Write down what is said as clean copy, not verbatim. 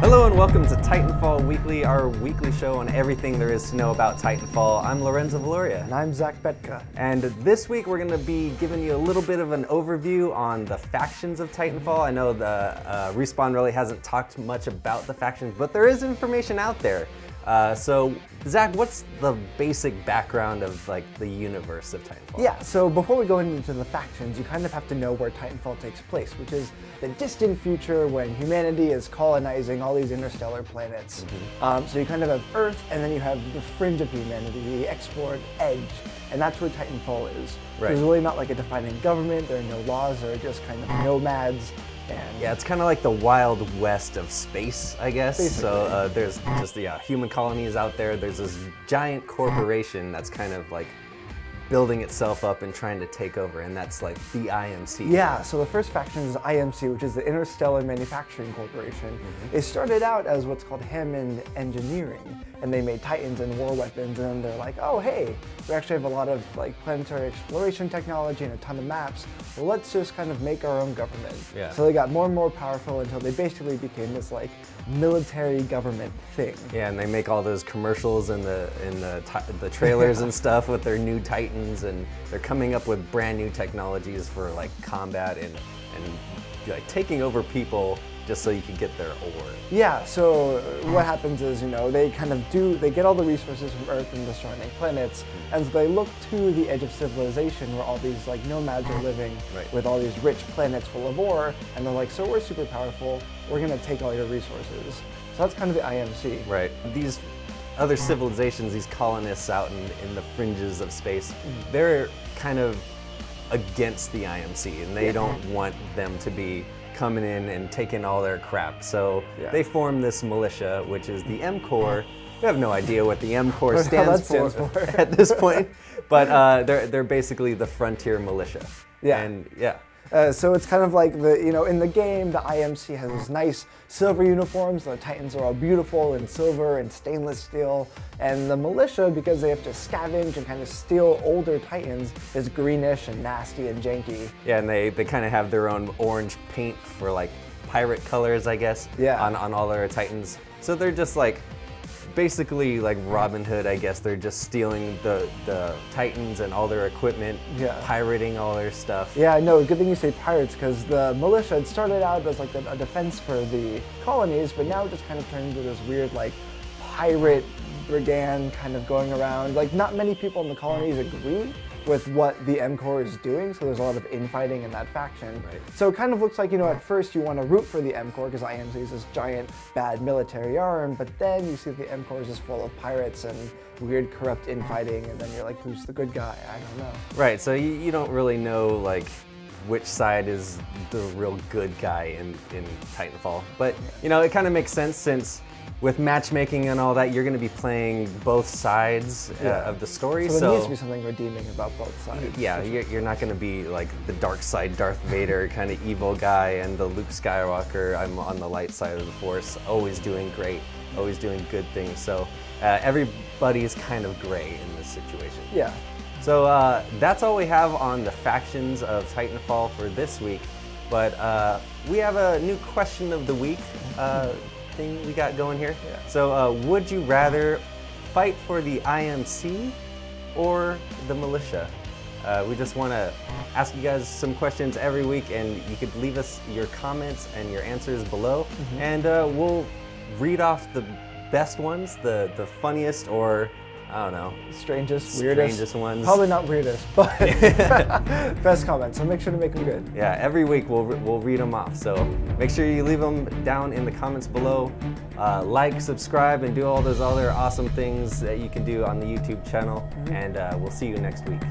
Hello and welcome to Titanfall Weekly, our weekly show on everything there is to know about Titanfall. I'm Lorenzo And I'm Zach Betka. And this week we're going to be giving you a little bit of an overview on the factions of Titanfall. I know the Respawn really hasn't talked much about the factions, but there is information out there. So Zach, what's the basic background of like the universe of Titanfall? Yeah, so before we go into the factions, you kind of have to know where Titanfall takes place, which is the distant future when humanity is colonizing all these interstellar planets. So you kind of have Earth, and then you have the fringe of humanity, the explored edge, and that's where Titanfall is. Right. There's really not like a defining government, there are no laws, there are just kind of nomads. And yeah, it's kind of like the Wild West of space, I guess. Basically. So there's just human colonies out there. There's this giant corporation that's kind of like building itself up and trying to take over, and that's like the IMC. Yeah, so the first faction is IMC, which is the Interstellar Manufacturing Corporation. It started out as what's called Hammond Engineering, and they made Titans and war weapons, and then they're like, oh hey, we actually have a lot of like planetary exploration technology and a ton of maps, well let's just kind of make our own government. Yeah. So they got more and more powerful until they basically became this like military government thing. Yeah, and they make all those commercials in the trailers and stuff with their new Titans, and they're coming up with brand new technologies for like combat and like taking over people just so you can get their ore. Yeah, so what happens is, they kind of they get all the resources from Earth and the surrounding planets, and so they look to the edge of civilization where all these like nomads are living with all these rich planets full of ore, and they're like, so we're super powerful, we're gonna take all your resources. So that's kind of the IMC. Right. These other civilizations, these colonists out in the fringes of space, they're kind of against the IMC, and they don't want them to be coming in and taking all their crap. So they form this militia, which is the M-COR. We have no idea what the M-COR stands for at this point, but they're basically the frontier militia. Yeah. And yeah. So it's kind of like in the game, the IMC has these nice silver uniforms. The Titans are all beautiful in silver and stainless steel. And the militia, because they have to scavenge and kind of steal older Titans, is greenish and nasty and janky. Yeah, and they kind of have their own orange paint for like pirate colors, I guess, on all their Titans. So they're just like, basically like Robin Hood, I guess. They're just stealing the Titans and all their equipment, pirating all their stuff. Yeah, I know. Good thing you say pirates, because the militia had started out as like a defense for the colonies, but now it just kind of turned into this weird like pirate brigand kind of going around. Like not many people in the colonies agree with what the M-COR is doing, so there's a lot of infighting in that faction. Right. So it kind of looks like, at first you want to root for the M-COR because IMC is this giant bad military arm, but then you see the M-COR is just full of pirates and weird corrupt infighting, and then you're like, who's the good guy? I don't know. Right, so you don't really know like which side is the real good guy in Titanfall. But it kind of makes sense, since with matchmaking and all that, you're going to be playing both sides of the story. So there needs to be something redeeming about both sides. Yeah, you're not going to be like the dark side Darth Vader kind of evil guy, and the Luke Skywalker, I'm on the light side of the Force, always doing great, always doing good things. So everybody's kind of gray in this situation. Yeah. So that's all we have on the factions of Titanfall for this week. But we have a new question of the week thing we got going here. Yeah. So would you rather fight for the IMC or the militia? We just want to ask you guys some questions every week, and you could leave us your comments and your answers below, and we'll read off the best ones, the funniest, or I don't know, strangest, weirdest ones. Probably not weirdest, but best comments. So make sure to make them good. Yeah, every week we'll read them off. So make sure you leave them down in the comments below. Like, subscribe, and do all those other awesome things that you can do on the YouTube channel. And we'll see you next week.